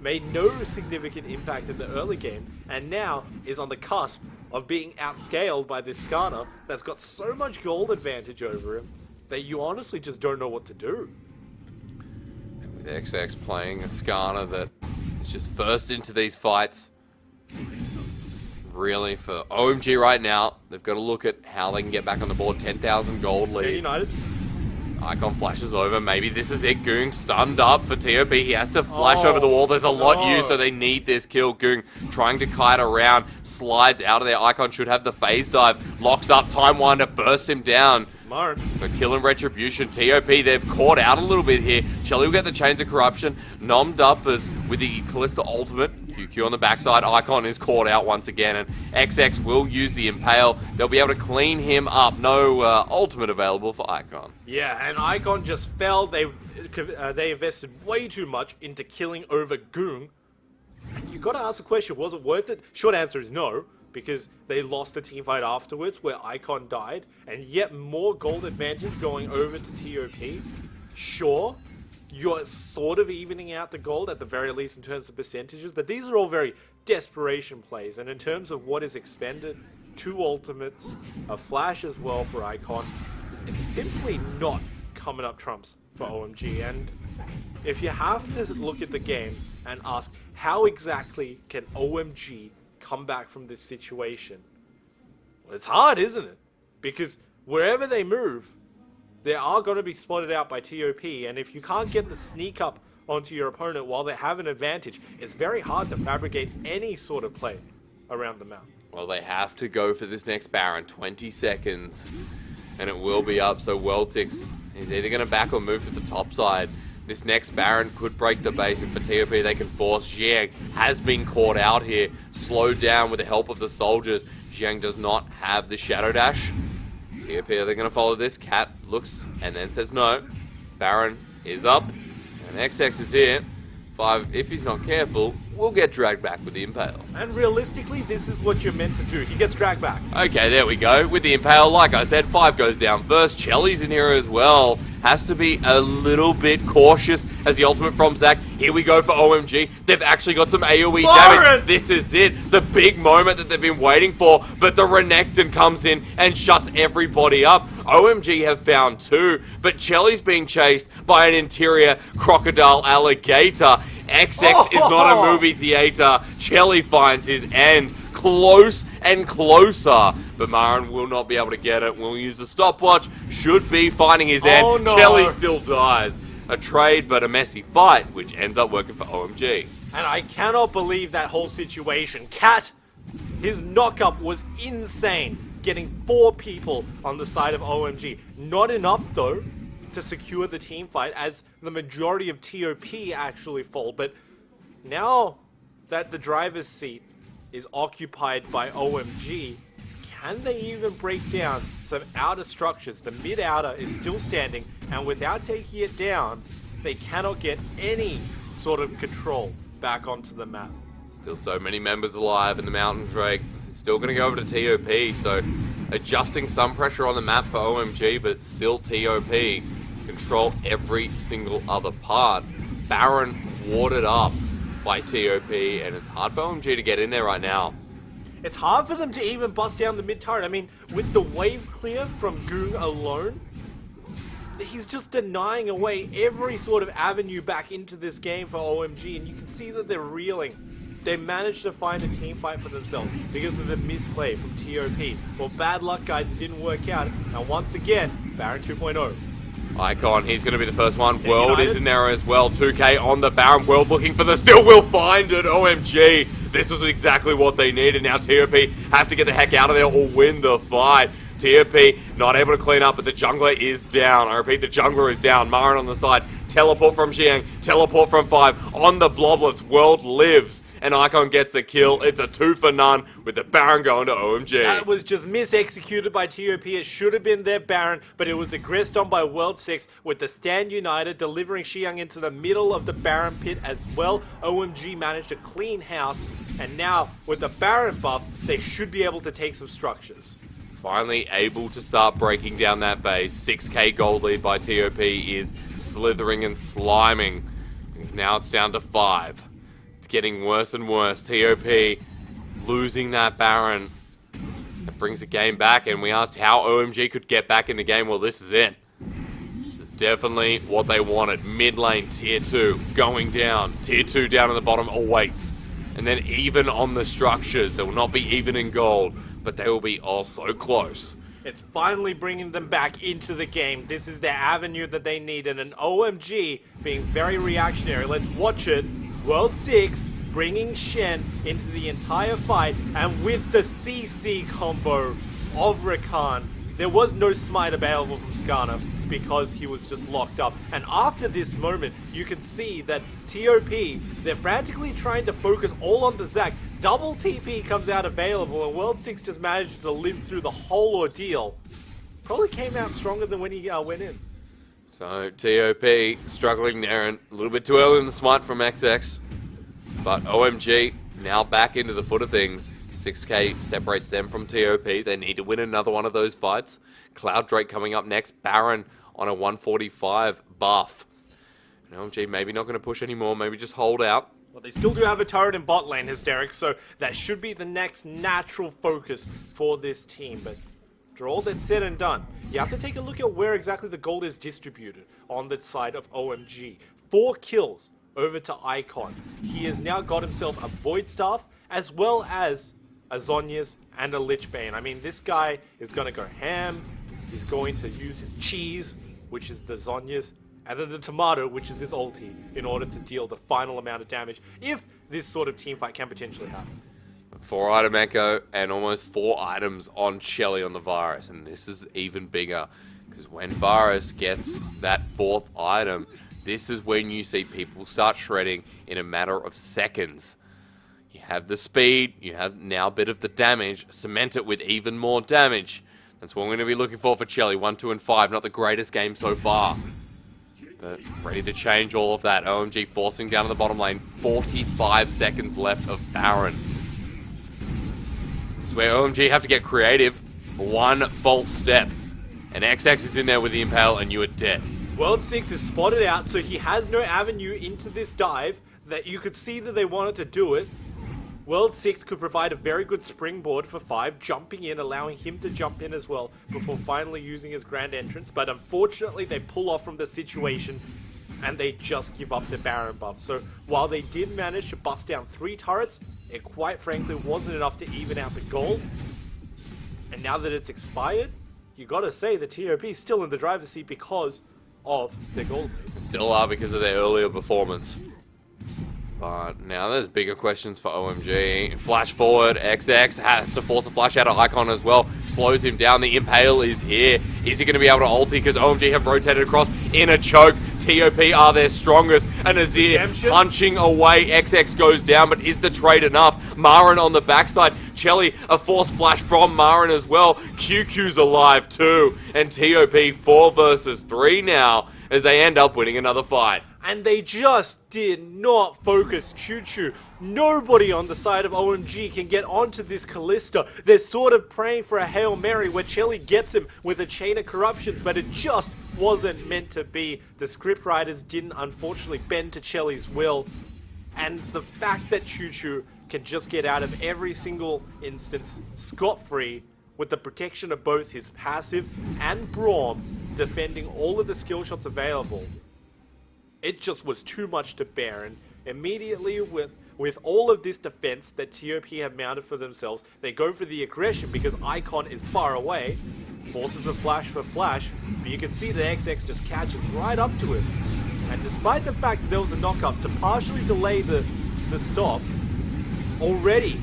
made no significant impact in the early game, and now is on the cusp of being outscaled by this Skarner that's got so much gold advantage over him that you honestly just don't know what to do. And with XX playing a Skarner that is just first into these fights, really for OMG right now, they've got to look at how they can get back on the board. 10,000 gold lead. United. Icon flashes over. Maybe this is it. Goong stunned up for TOP. He has to flash over the wall. There's a lot used, so they need this kill. Goong trying to kite around. Slides out of there. Icon should have the phase dive. Locks up. Time Winder bursts him down. Smart. For kill and retribution. TOP, they've caught out a little bit here. Chelly will get the Chains of Corruption. Nommed up as with the Callista ultimate. QQ on the backside. Icon is caught out once again, and XX will use the Impale. They'll be able to clean him up. No ultimate available for Icon. Yeah, and Icon just fell. They invested way too much into killing over Goong. You got to ask the question, was it worth it? Short answer is no, because they lost the team fight afterwards where Icon died, and yet more gold advantage going over to TOP. Sure, you're sort of evening out the gold at the very least in terms of percentages, but these are all very desperation plays, and in terms of what is expended, 2 ultimates, a flash as well for Icon, it's simply not coming up trumps for OMG. And if you have to look at the game and ask how exactly can OMG come back from this situation, well, it's hard, isn't it? Because wherever they move, they are going to be spotted out by TOP, and if you can't get the sneak up onto your opponent while they have an advantage, it's very hard to fabricate any sort of play around the map. Well, they have to go for this next Baron. 20 seconds, and it will be up, so World 6 is either going to back or move to the top side. This next Baron could break the base, and for TOP they can force. Xiang has been caught out here, slowed down with the help of the soldiers. Zhang does not have the Shadow Dash. TOP, are they going to follow this? Cat looks and then says no. Baron is up, and XX is here. 5, if he's not careful, will get dragged back with the Impale. And realistically, this is what you're meant to do. He gets dragged back. Okay, there we go. With the Impale, like I said, 5 goes down first. Chelly's in here as well. Has to be a little bit cautious as the ultimate from Zach. Here we go for OMG. They've actually got some AoE damage. This is it. The big moment that they've been waiting for. But the Renekton comes in and shuts everybody up. OMG have found 2, but Chelly's being chased by an interior crocodile alligator. XX is not a movie theater. Chelly finds his end close and closer, but Marin will not be able to get it. We'll use the stopwatch. Should be finding his end. No. Chelly still dies. A trade, but a messy fight, which ends up working for OMG. And I cannot believe that whole situation. Cat, his knock-up was insane. Getting 4 people on the side of OMG. Not enough, though, to secure the team fight, as the majority of TOP actually fall. But now that the driver's seat is occupied by OMG, can they even break down some outer structures? The mid-outer is still standing, and without taking it down, they cannot get any sort of control back onto the map. Still so many members alive, and the Mountain Drake is still going to go over to TOP, so adjusting some pressure on the map for OMG, but still TOP control every single other part. Baron warded up by TOP, and it's hard for OMG to get in there right now. It's hard for them to even bust down the mid turret. I mean, with the wave clear from Goong alone, he's just denying away every sort of avenue back into this game for OMG, and you can see that they're reeling. They managed to find a team fight for themselves because of the misplay from TOP. Well, bad luck, guys, it didn't work out. And once again, Baron 2.0. Icon, he's going to be the first one. World is in there as well. 2K on the Baron. World looking for the steal. Will find it. OMG. This was exactly what they needed. Now TOP have to get the heck out of there or win the fight. TOP not able to clean up, but the jungler is down. I repeat, the jungler is down. Marin on the side. Teleport from Xiang. Teleport from 5. On the Bloblets. World lives. And Icon gets a kill. It's a 2 for none with the Baron going to OMG. That was just mis-executed by TOP. It should have been their Baron, but it was aggressed on by World 6 with the Stand United delivering Xiang into the middle of the Baron pit as well. OMG managed to clean house, and now with the Baron buff, they should be able to take some structures. Finally able to start breaking down that base. 6K gold lead by TOP is slithering and sliming. Now it's down to 5. Getting worse and worse. TOP losing that Baron. That brings the game back, and we asked how OMG could get back in the game. Well, this is it. This is definitely what they wanted. Mid lane, tier 2, going down. Tier 2 down at the bottom awaits. And then even on the structures, they will not be even in gold, but they will be all so close. It's finally bringing them back into the game. This is their avenue that they need, and an OMG being very reactionary. Let's watch it. World 6 bringing Shen into the entire fight, and with the CC combo of Rakan, there was no smite available from Skarner because he was just locked up. And after this moment, you can see that TOP, they're frantically trying to focus all on the Zac. Double TP comes out available, and World 6 just manages to live through the whole ordeal. Probably came out stronger than when he went in. So TOP struggling there, and a little bit too early in the smite from XX. But OMG now back into the foot of things. 6K separates them from TOP. They need to win another one of those fights. Cloud Drake coming up next. Baron on a 145 buff. And OMG maybe not going to push anymore. Maybe just hold out. Well, they still do have a turret in bot lane, Hysterics, so that should be the next natural focus for this team. But after all that's said and done, you have to take a look at where exactly the gold is distributed on the side of OMG. 4 kills over to Icon. He has now got himself a Void Staff, as well as a Zhonya's and a Lich Bane. I mean, this guy is going to go ham. He's going to use his cheese, which is the Zhonya's, and then the tomato, which is his ulti, in order to deal the final amount of damage, if this sort of teamfight can potentially happen. 4 item echo and almost 4 items on Shelly on the Virus, and this is even bigger, because when Virus gets that 4th item, this is when you see people start shredding in a matter of seconds. You have the speed, you have now a bit of the damage, cement it with even more damage. That's what we're going to be looking for Chelly. 1, 2, and 5, not the greatest game so far. But ready to change all of that. OMG forcing down to the bottom lane. 45 seconds left of Baron. It's where OMG have to get creative. One false step. And XX is in there with the Impale and you are dead. World 6 is spotted out, so he has no avenue into this dive. That you could see that they wanted to do it. World 6 could provide a very good springboard for 5, jumping in, allowing him to jump in as well before finally using his grand entrance. But unfortunately, they pull off from the situation and they just give up the Baron buff. So while they did manage to bust down 3 turrets, it quite frankly wasn't enough to even out the gold. And now that it's expired, you gotta say the TOP is still in the driver's seat because of their gold lead. Still are because of their earlier performance. But now there's bigger questions for OMG. Flash forward, XX has to force a flash out of Icon as well. Slows him down, the Impale is here. Is he going to be able to ulti? Because OMG have rotated across in a choke. TOP are their strongest. And Azir punching away. XX goes down, but is the trade enough? Marin on the backside. Chelly, a force flash from Marin as well. QQ's alive too. And TOP 4 versus 3 now as they end up winning another fight. And they just did not focus Choo Choo. Nobody on the side of OMG can get onto this Kalista. They're sort of praying for a Hail Mary where Chelly gets him with a chain of corruptions, but it just wasn't meant to be. The scriptwriters didn't unfortunately bend to Chelly's will. And the fact that Choo Choo can just get out of every single instance scot-free with the protection of both his passive and Braum defending all of the skill shots available, it just was too much to bear. And immediately with all of this defense that TOP have mounted for themselves, they go for the aggression because Icon is far away, forces a flash for flash, but you can see that XX just catches right up to him. And despite the fact that there was a knock-up to partially delay the stop, already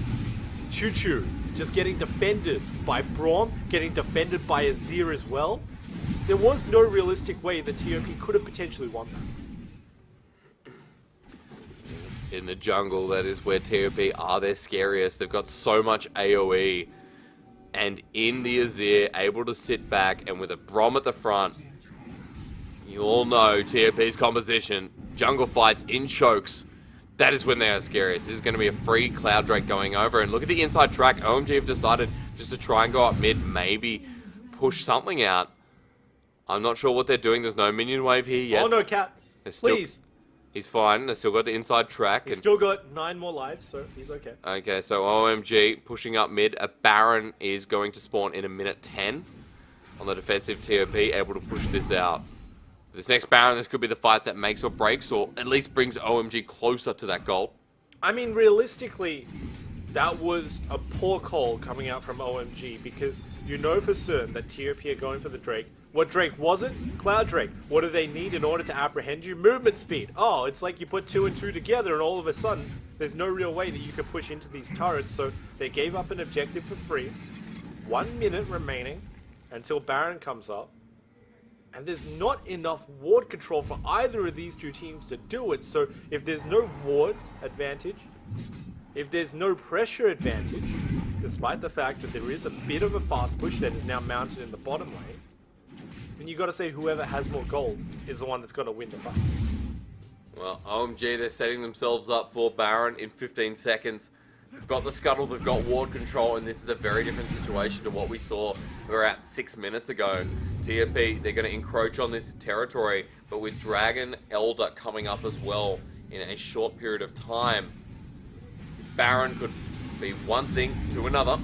Choo Choo just getting defended by Braum, getting defended by Azir as well. There was no realistic way that TOP could have potentially won that. In the jungle, that is where TOP are their scariest. They've got so much AoE. And in the Azir, able to sit back and with a Braum at the front, you all know TOP's composition. Jungle fights in chokes. That is when they are scariest. This is going to be a free Cloud Drake going over. And look at the inside track. OMG have decided just to try and go up mid, maybe push something out. I'm not sure what they're doing. There's no minion wave here yet. Oh no, Cat. Please. He's fine. They've still got the inside track. He's still got 9 more lives, so he's okay. Okay, so OMG pushing up mid. A Baron is going to spawn in a minute 10 on the defensive TOP, able to push this out. This next Baron, this could be the fight that makes or breaks, or at least brings OMG closer to that goal. I mean, realistically, that was a poor call coming out from OMG because you know for certain that TOP are going for the Drake. What Drake was it? Cloud Drake. What do they need in order to apprehend you? Movement speed. Oh, it's like you put 2 and 2 together and all of a sudden, there's no real way that you could push into these turrets, so they gave up an objective for free. 1 minute remaining until Baron comes up. And there's not enough ward control for either of these two teams to do it, so if there's no ward advantage, if there's no pressure advantage, despite the fact that there is a bit of a fast push that is now mounted in the bottom lane, then you got to say whoever has more gold is the one that's going to win the fight. Well, OMG, they're setting themselves up for Baron in 15 seconds. They've got the scuttle, they've got ward control, and this is a very different situation to what we saw about 6 minutes ago. TOP, they're going to encroach on this territory, but with Dragon Elder coming up as well in a short period of time, this Baron could be one thing to another.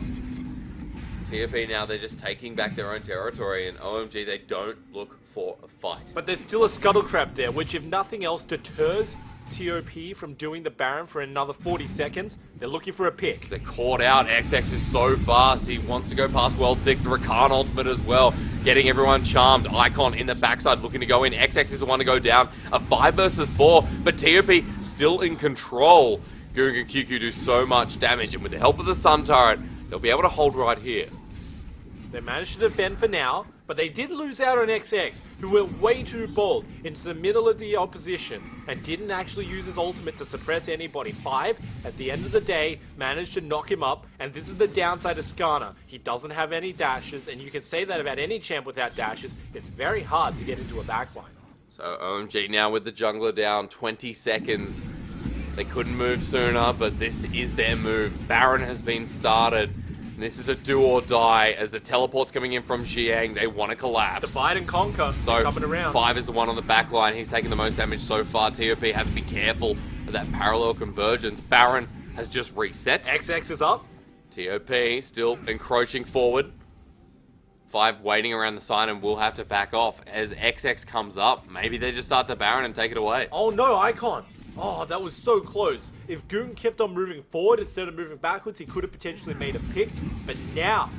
TOP now, they're just taking back their own territory, and OMG, they don't look for a fight. But there's still a scuttle crab there, which if nothing else deters TOP from doing the Baron for another 40 seconds. They're looking for a pick. They're caught out. XX is so fast. He wants to go past World 6. The Rakan ultimate as well. Getting everyone charmed. Icon in the backside looking to go in. XX is the one to go down. A 5 versus 4, but TOP still in control. Goong and QQ do so much damage, and with the help of the Sun Turret, they'll be able to hold right here. They managed to defend for now, But they did lose out on XX, who went way too bold into the middle of the opposition and didn't actually use his ultimate to suppress anybody. 5, at the end of the day, managed to knock him up, and this is the downside of Skarner. He doesn't have any dashes, and you can say that about any champ without dashes. It's very hard to get into a backline. So OMG now with the jungler down, 20 seconds. They couldn't move sooner, but this is their move. Baron has been started. And this is a do or die as the teleport's coming in from Xiang. They want to collapse. Divide and conquer. So coming around. 5 is the one on the back line. He's taking the most damage so far. TOP have to be careful of that parallel convergence. Baron has just reset. XX is up. TOP still encroaching forward. 5 waiting around the side and will have to back off as XX comes up. Maybe they just start the Baron and take it away. Oh no, Icon. Oh, that was so close. If Goon kept on moving forward instead of moving backwards, he could have potentially made a pick. But now,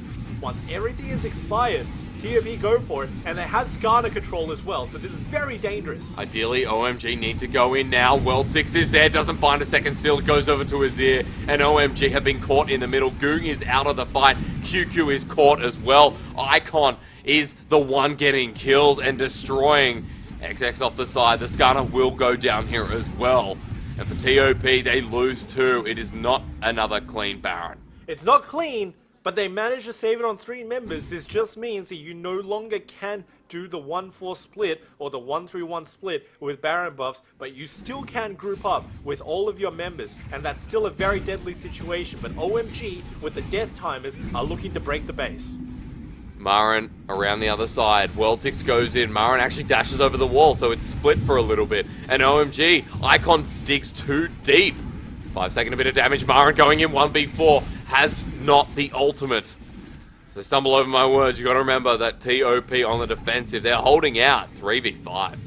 once everything is expired, TOP go for it, and they have Skarner control as well, so this is very dangerous. Ideally, OMG need to go in now. World 6 is there, doesn't find a second steal, goes over to Azir, and OMG have been caught in the middle. Goong is out of the fight. QQ is caught as well. Icon is the one getting kills and destroying XX off the side. The Skarner will go down here as well. And for TOP, they lose 2. It is not another clean Baron. It's not clean, but they managed to save it on 3 members. This just means that you no longer can do the 1-4 split or the 1-3-1 split with Baron buffs, but you still can group up with all of your members, and that's still a very deadly situation. But OMG, with the death timers, are looking to break the base. Marin around the other side. World 6 goes in. Marin actually dashes over the wall, so it's split for a little bit. And OMG, Icon digs too deep. 5 second a bit of damage. Marin going in 1v4. Has not the ultimate. To stumble over my words, you got to remember that TOP on the defensive. They're holding out 3v5.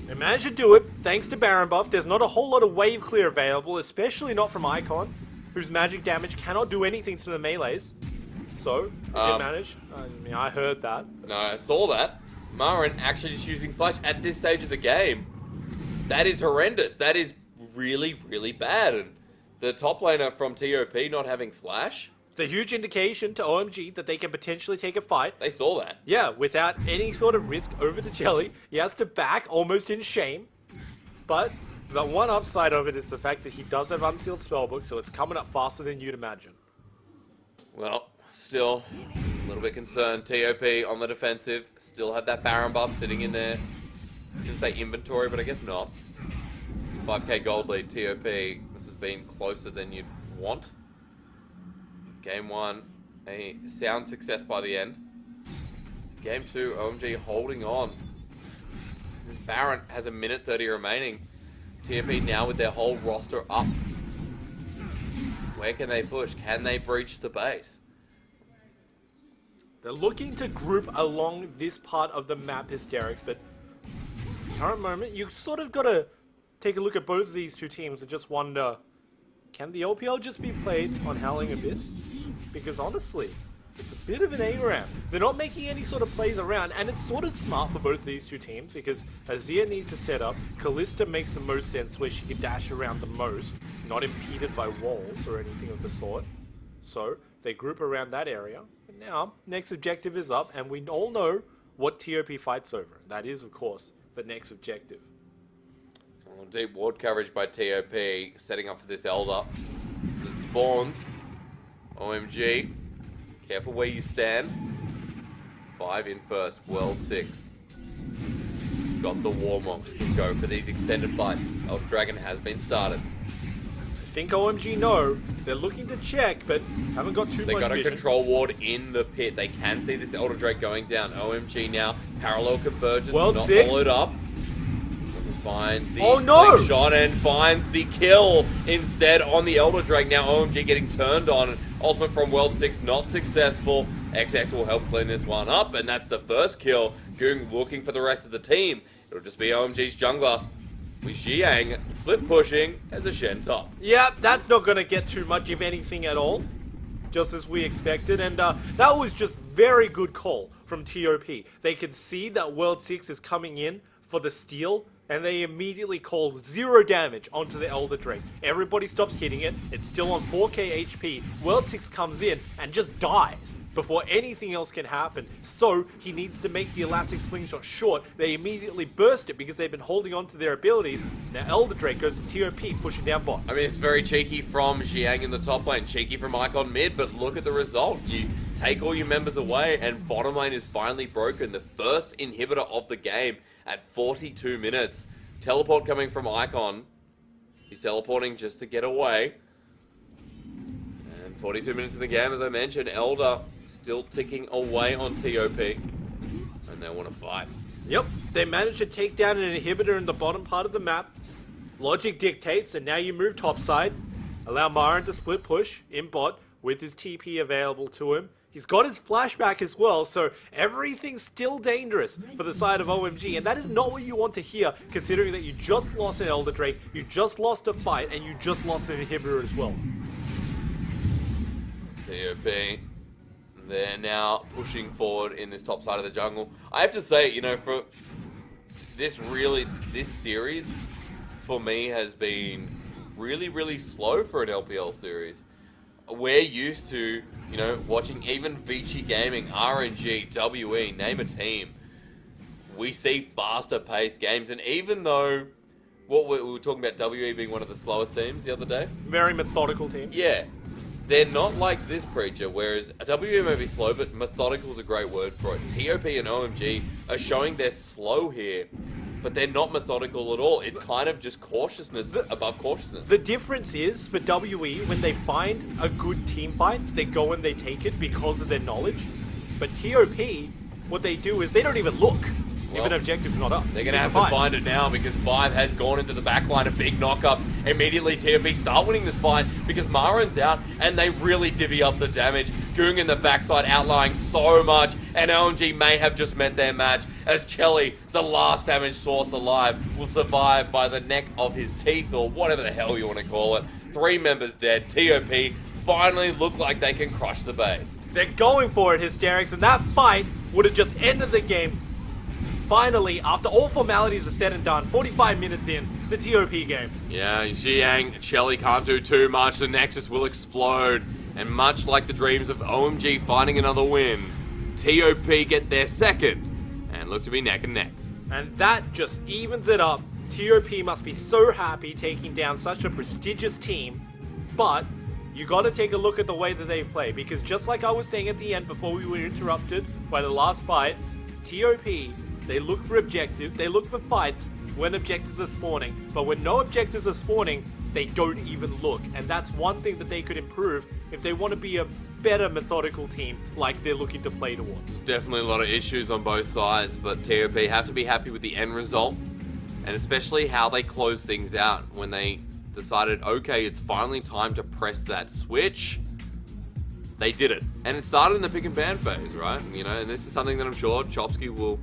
They managed to do it thanks to Baron buff. There's not a whole lot of wave clear available, especially not from Icon, whose magic damage cannot do anything to the melees. So, they did manage. I mean, I heard that. No, I saw that. Marin actually just using flash at this stage of the game. That is horrendous. That is really, really bad. And the top laner from TOP not having flash. It's a huge indication to OMG that they can potentially take a fight. They saw that. Yeah, without any sort of risk over to Jelly. He has to back almost in shame. But the one upside of it is the fact that he does have Unsealed Spellbook, so it's coming up faster than you'd imagine. Well, still a little bit concerned. TOP on the defensive. Still have that Baron buff sitting in there. I didn't say inventory, but I guess not. 5k gold lead, TOP. This has been closer than you'd want. Game 1, a sound success by the end. Game 2, OMG holding on. This Baron has a minute 30 remaining. TOP now with their whole roster up. Where can they push? Can they breach the base? They're looking to group along this part of the map, Hysterics, but current moment, you sort of got to take a look at both of these two teams and just wonder, can the LPL just be played on Howling Abyss? Because honestly, it's a bit of an A-ramp. They're not making any sort of plays around, and it's sort of smart for both of these two teams because Azir needs to set up. Kalista makes the most sense where she can dash around the most, not impeded by walls or anything of the sort. So they group around that area. And now, next objective is up, and we all know what TOP fights over. That is, of course, the next objective. Well, deep ward coverage by TOP, setting up for this Elder. It spawns. OMG. Careful where you stand. 5 in first. World 6. Got the Warmogs. Can go for these extended fights. Elder Dragon has been started. I think OMG know. They're looking to check, but haven't got too much They got a vision. control ward in the pit. They can see this Elder Drake going down. OMG now. Parallel convergence. World not 6. followed up. Finds the slingshot and finds the kill instead on the Elder Drake. Now OMG getting turned on. Ultimate from World 6 not successful. XX will help clean this one up, and that's the first kill. Goong looking for the rest of the team. It'll just be OMG's jungler with Xiang split pushing as a Shen top. Yep, that's not going to get too much, if anything at all. Just as we expected, and that was just very good call from TOP. They could see that World 6 is coming in for the steal, and they immediately call 0 damage onto the Elder Drake. Everybody stops hitting it. It's still on 4k HP. World 6 comes in and just dies. before anything else can happen. So he needs to make the elastic slingshot short. They immediately burst it because they've been holding on to their abilities. Now Elder Drake goes to TOP, pushing down bot. I mean, it's very cheeky from Xiang in the top lane, cheeky from Icon mid, but look at the result. You take all your members away, and bottom lane is finally broken. The first inhibitor of the game at 42 minutes. Teleport coming from Icon. He's teleporting just to get away. And 42 minutes in the game, as I mentioned. Elder still ticking away on TOP. And they want to fight. Yep, they managed to take down an inhibitor in the bottom part of the map. Logic dictates, and now you move topside. Allow Marin to split push in bot with his TP available to him. He's got his flashback as well, so everything's still dangerous for the side of OMG, and that is not what you want to hear, considering that you just lost an Elder Drake, you just lost a fight, and you just lost an inhibitor as well. TOP, they're now pushing forward in this top side of the jungle. I have to say, you know, for this series, for me, has been really slow for an LPL series. We're used to, you know, watching even Vici Gaming, RNG, WE, name a team. We see faster paced games, and even though we were talking about WE being one of the slowest teams the other day. Very methodical team. Yeah. They're not like this Preacher, whereas WE may be slow, but methodical is a great word for it. TOP and OMG are showing they're slow here, but they're not methodical at all. It's kind of just cautiousness above cautiousness. The difference is, for WE, when they find a good team fight, they go and they take it because of their knowledge. But TOP, what they do is they don't even look if an objective's not up. They're going to have to find it now because 5 has gone into the backline. A big knock-up. Immediately, TOP start winning this fight because Marin's out and they really divvy up the damage. Goong in the backside outlying so much, and OMG may have just met their match as Chelly, the last damage source alive, will survive by the neck of his teeth, or whatever the hell you want to call it. 3 members dead. TOP finally look like they can crush the base. They're going for it, Hysterics, and that fight would have just ended the game. Finally, after all formalities are said and done, 45 minutes in, it's a TOP game. Yeah, Xiang, Chelly can't do too much. The Nexus will explode. And much like the dreams of OMG finding another win, TOP get their second and look to be neck and neck. And that just evens it up. TOP must be so happy taking down such a prestigious team, but you got to take a look at the way that they play, because just like I was saying at the end before we were interrupted by the last fight, TOP, they look for objectives, they look for fights when objectives are spawning, but when no objectives are spawning, they don't even look. And that's one thing that they could improve if they want to be a better methodical team like they're looking to play towards. Definitely a lot of issues on both sides, but TOP have to be happy with the end result, and especially how they close things out when they decided, okay, it's finally time to press that switch. They did it. And it started in the pick and ban phase, right? You know, and this is something that I'm sure Chopsky will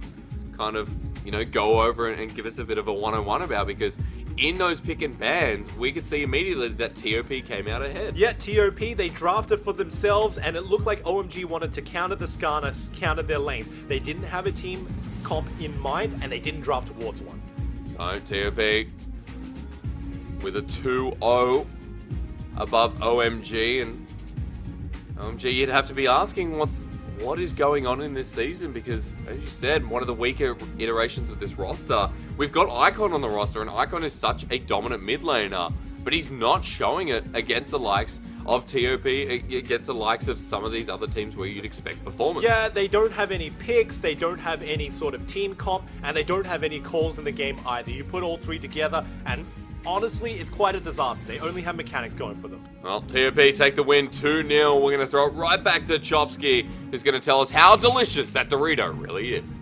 kind of, you know, go over and give us a bit of a one-on-one about, because in those pick and bans, we could see immediately that TOP came out ahead. Yeah, TOP, they drafted for themselves, and it looked like OMG wanted to counter the Skarner, counter their lanes. They didn't have a team comp in mind, and they didn't draft towards one. So, TOP with a 2-0 above OMG, and OMG, you'd have to be asking what is going on in this season, because, as you said, one of the weaker iterations of this roster, we've got Icon on the roster, and Icon is such a dominant mid laner, but he's not showing it against the likes of TOP, against the likes of some of these other teams where you'd expect performance. Yeah, they don't have any picks, they don't have any sort of team comp, and they don't have any calls in the game either. You put all three together, and honestly, it's quite a disaster. They only have mechanics going for them. Well, TOP take the win 2-0. We're going to throw it right back to Chopsky, who's going to tell us how delicious that Dorito really is.